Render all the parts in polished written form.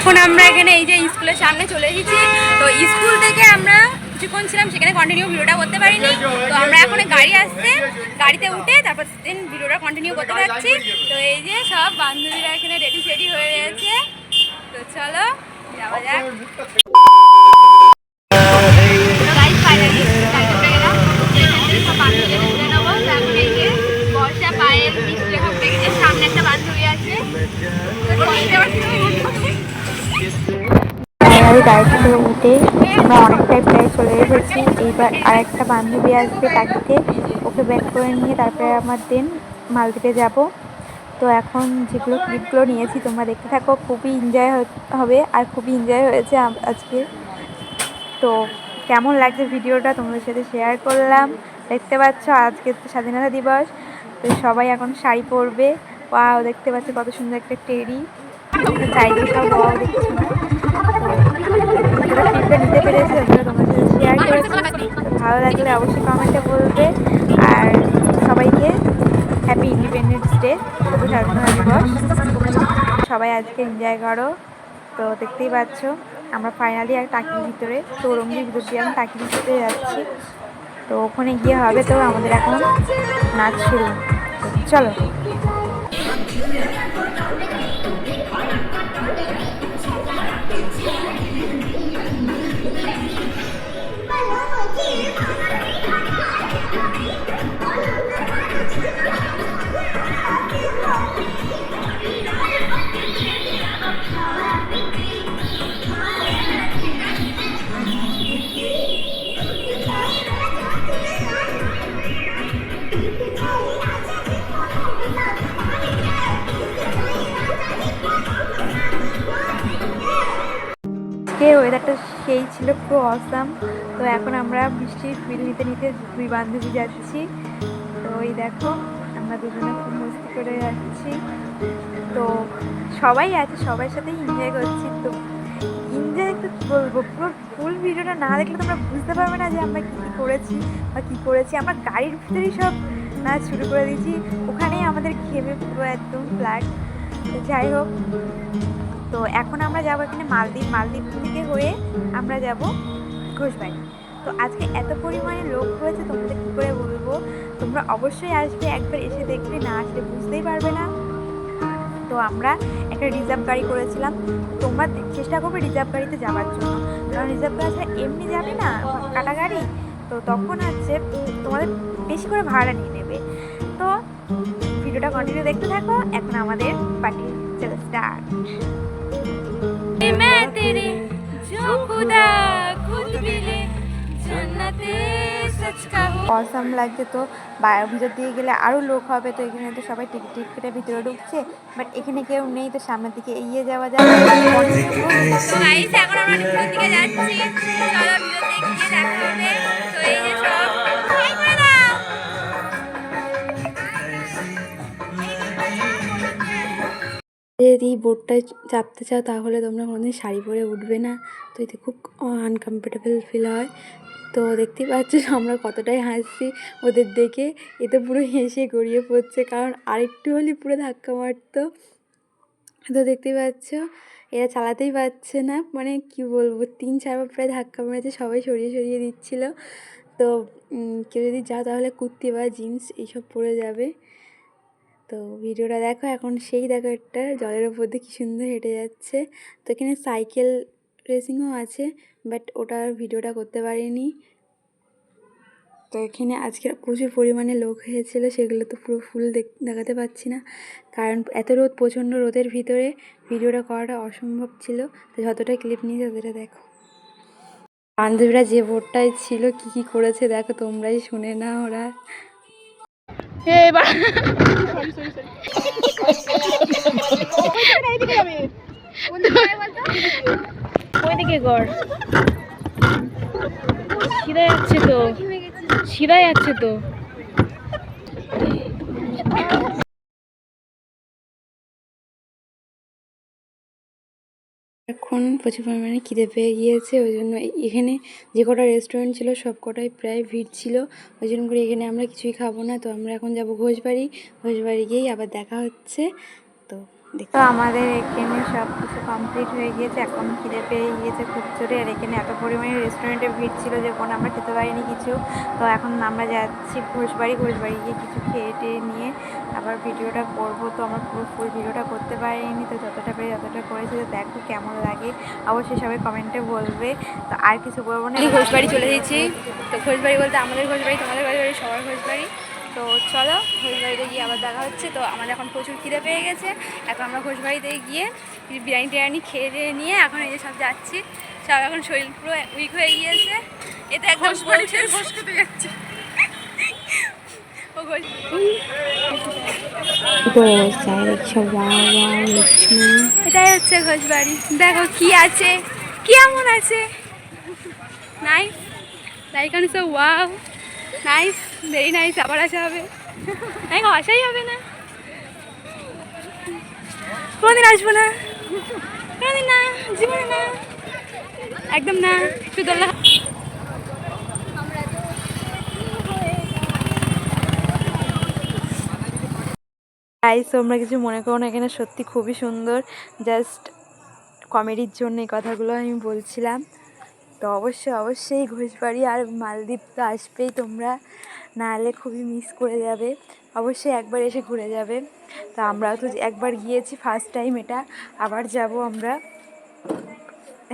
এখন আমরা এখানে এই যে স্কুলের সামনে চলে এসেছি। তো স্কুল থেকে আমরা কিছুক্ষণ ছিলাম, সেখানে কন্টিনিউ ভিডিওটা করতে পারিনি। তো আমরা এখন গাড়ি আসছে, গাড়িতে উঠে তারপর দিন ভিডিওটা কন্টিনিউ করতে থাকছি। তো এই যে সব বান্ধবীরা এখানে রেডি সেডি হয়ে রয়েছে। তো চলো যাওয়া যাক। সামনে একটা বান্ধবী আছে, গাড়ি থেকে উঠে আমরা অনেকটাই প্রায় চলে এসেছি। এইবার আরেকটা বান্ধবী আসবে টাকিতে, ওকে ব্যাক করে নিয়ে তারপরে আমার দিন মালদ্বীপে যাব। তো এখন যেগুলো ক্লিপগুলো নিয়েছি তোমরা দেখতে থাকো, খুবই এনজয় হবে আর খুবই এনজয় হয়েছে আজকে। তো কেমন লাগছে ভিডিওটা তোমাদের সাথে শেয়ার করলাম। দেখতে পাচ্ছ আজকে তো স্বাধীনতা দিবস, তো সবাই এখন শাড়ি পরবে। ওয়াও, দেখতে পাচ্ছ কত সুন্দর একটা টেরি, চাইলে সব ওয়াও দেখছো না। ক্লিপটা নিতে পেরেছি, ওগুলো তোমাদের সাথে শেয়ার করেছি। ভালো লাগলে অবশ্যই কমেন্টে বলবে। আর সবাইকে হ্যাপি ইন্ডিপেন্ডেন্স ডে, শুভ স্বাধীনতা দিবস। সবাই আজকে এনজয় করো। তো দেখতেই পাচ্ছ আমরা ফাইনালি আর টাকির ভিতরে, চৌরঙ্গির ভিতর দিয়ে আমি টাকির ভিতরে যাচ্ছি। তো ওখানে গিয়ে হবে তো আমাদের এখন নাচ শুরু। চলো। ওয়েদারটা সেই ছিল, পুরো অসাম। তো এখন আমরা বৃষ্টির ফিল নিতে নিতে দুই বান্ধবী যাচ্ছি। তো ওই দেখো আমরা দুজনে খুব মস্তি করে যাচ্ছি। তো সবাই আছে, সবার সাথেই এনজয় করছি। তো এনজয় তো কী বলবো, পুরো ফুল ভিডিওটা না দেখলে তোমরা বুঝতে পারবে না যে আমরা কী কী করেছি বা কী করেছি। আমরা গাড়ির ভিতরেই সব নাচ শুরু করে দিয়েছি, ওখানেই আমাদের ঘেমে পুরো একদম ফ্ল্যাট। তো যাই হোক, তো এখন আমরা যাবো এখানে মালদ্বীপ থেকে হয়ে আমরা যাব ঘোষবাড়ি। তো আজকে এত পরিমাণে লোক হয়েছে তোমাদের কী করে বলবো। তোমরা অবশ্যই আসবে, একবার এসে দেখবে, না আসলে বুঝতেই পারবে না। তো আমরা একটা রিজার্ভ গাড়ি করেছিলাম, তোমরা চেষ্টা করবে রিজার্ভ গাড়িতে যাওয়ার জন্য, কারণ রিজার্ভ গাড়ি ছাড়া এমনি যাবে না কাটা গাড়ি। তো তখন হচ্ছে তোমাদের বেশি করে ভাড়া নিয়ে নেবে। তো ভিডিওটা কন্টিনিউ দেখতে থাকো। এখন আমাদের পার্টি চলো স্টার্ট। मैं तेरे जो खुदा खुद भी है जन्नते सच का हो। অসাম লাগছে। তো ভিতর দিয়ে গেলে আরও লোক হবে। তো এখানে তো সবাই টিকিট কেটে ভিতরে ঢুকছে, বাট এখানে কেউ নেই। তো সামনের দিকে এগিয়ে যাওয়া যায়। এখন আমরা ভিতর দিকে যাচ্ছি, চলো ভিতর দিকে গিয়ে দেখা হবে। তো এই যে সব যদি বোটটায় চাপতে চাও তাহলে তোমরা কোনোদিন শাড়ি পরে উঠবে না। তো এতে খুব আনকমফোর্টেবল ফিল হয়। তো দেখতেই পাচ্ছ আমরা কতটাই হাসছি ওদের দেখে। এতে পুরো হেসে গড়িয়ে পড়ছে, কারণ আরেকটু হলে পুরো ধাক্কা মারতো। তো দেখতেই পাচ্ছ এরা চালাতেই পারছে না, মানে কি বলবো, 3-4 প্রায় ধাক্কা মেরেছে, সবাই সরিয়ে সরিয়ে দিচ্ছিল। তো কেউ যদি যাও তাহলে কুর্তি বা জিন্স এইসব পরে যাবে। তো ভিডিওটা দেখো, এখন সেই দেখো একটা জলের ওপর দিয়ে কী সুন্দর হেঁটে যাচ্ছে। তো এখানে সাইকেল রেসিংও আছে, বাট ওটার ভিডিওটা করতে পারিনি। তো এখানে আজকে প্রচুর পরিমাণে লোক হয়েছিল, সেগুলো তো পুরো ফুল দেখাতে পাচ্ছি না, কারণ এত রোদ, প্রচণ্ড রোদের ভিতরে ভিডিওটা করাটা অসম্ভব ছিল। তো যতটা ক্লিপ নিয়ে ততটা দেখো। বান্ধবীরা যে বোর্ডটায় ছিল কি কি করেছে দেখো, তোমরাই শুনে না ওরা। ওইদিকে গড় ছিঁড়ে যাচ্ছে তো, ছিঁড়ে যাচ্ছে তো। এখন প্রচুর পরিমাণে খিদে পেয়ে গিয়েছে, ওই জন্য এখানে যে কটা রেস্টুরেন্ট ছিল সব কটাই প্রায় ভিড় ছিল। ওই জন্য করে এখানে আমরা কিছুই খাবো না। তো আমরা এখন যাব ঘোষবাড়ি, ঘোষবাড়ি গিয়েই আবার দেখা হচ্ছে। তো তো আমাদের এখানে সব কিছু কমপ্লিট হয়ে গিয়েছে, এখন খিদে পেয়ে গিয়েছে খুব জোরে। আর এখানে এত পরিমাণে রেস্টুরেন্টে ভিড় ছিল যে কোনো আমরা খেতে পারিনি কিছু। তো এখন আমরা যাচ্ছি ঘোষবাড়ি গিয়ে কিছু খেয়ে টেয়ে নিয়ে আবার ভিডিওটা করব। তো আমার পুরো ফুল ভিডিওটা করতে পারিনি, তো যতটা পেরে যতটা করেছি। তো দেখো কেমন লাগে অবশ্যই সবাই কমেন্টে বলবে। তো আর কিছু বলবো না, ঘোষবাড়ি চলে এসেছি। তো ঘোষবাড়ি বলতে আমাদের ঘোষবাড়ি, তোমাদের ঘোষবাড়ি, সবার ঘোষবাড়ি। তো চলো ঘোষবাড়িতে গিয়ে আবার দেখা হচ্ছে। তো আমাদের এখন প্রচুর খিদে পেয়ে গেছে, এখন আমরা ঘোষবাড়িতে গিয়ে বিরিয়ানি টিরিয়ানি খেয়ে নিয়ে এখন এই যে সব যাচ্ছি। সব এখন শরীর পুরো উইক হয়ে গিয়েছে, এতে একদম ঘোষ খেতে যাচ্ছে। ও ঘোষ এটাই হচ্ছে ঘোষবাড়ি। দেখো কি আছে, কেমন আছে। Nice, like on so wow, nice, very nice. আবার আসা হবে, নাইস, আসাই হবে না, কোনোদিন আসবো না, কোনোদিন না, জীবনে না, একদম না, শুধু গাইস তোমরা কিছু মনে করো না, এখানে সত্যি খুবই সুন্দর, জাস্ট কমেডির জন্য এই কথাগুলো আমি বলছিলাম। তো অবশ্যই ঘোষবাড়ি আর মালদ্বীপ তো আসবেই তোমরা, নাহলে খুবই মিস করে যাবে। অবশ্যই একবার এসে ঘুরে যাবে। তো আমরাও তো একবার গিয়েছি, ফার্স্ট টাইম এটা, আবার যাব আমরা।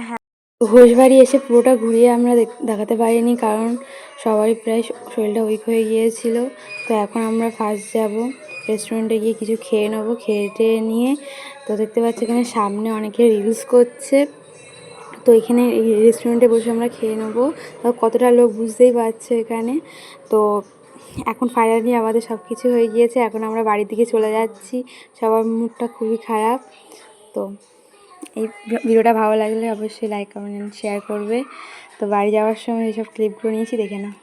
হ্যাঁ, ঘোষবাড়ি এসে পুরোটা ঘুরিয়ে আমরা দেখাতে পারিনি, কারণ সবারই প্রায় শরীরটা উইক হয়ে গিয়েছিল। তো এখন আমরা ফার্স্ট যাব রেস্টুরেন্টে গিয়ে কিছু খেয়ে নেবো, খেয়ে টেয়ে নিয়ে। তো দেখতে পাচ্ছি এখানে সামনে অনেকে রিলস করছে। তো এখানে এই রেস্টুরেন্টে বসে আমরা খেয়ে নেবো। তো কতটা লোক বুঝতেই পারছো এখানে। তো এখন ফাইনালি আমাদের সব কিছু হয়ে গিয়েছে, এখন আমরা বাড়ির দিকে চলে যাচ্ছি। সবার মুডটা খুবই খারাপ। তো এই ভিডিওটা ভালো লাগলে অবশ্যই লাইক কমেন্ট শেয়ার করবে। তো বাড়ি যাওয়ার সময় এইসব ক্লিপগুলো নিয়েছি, দেখে নাও।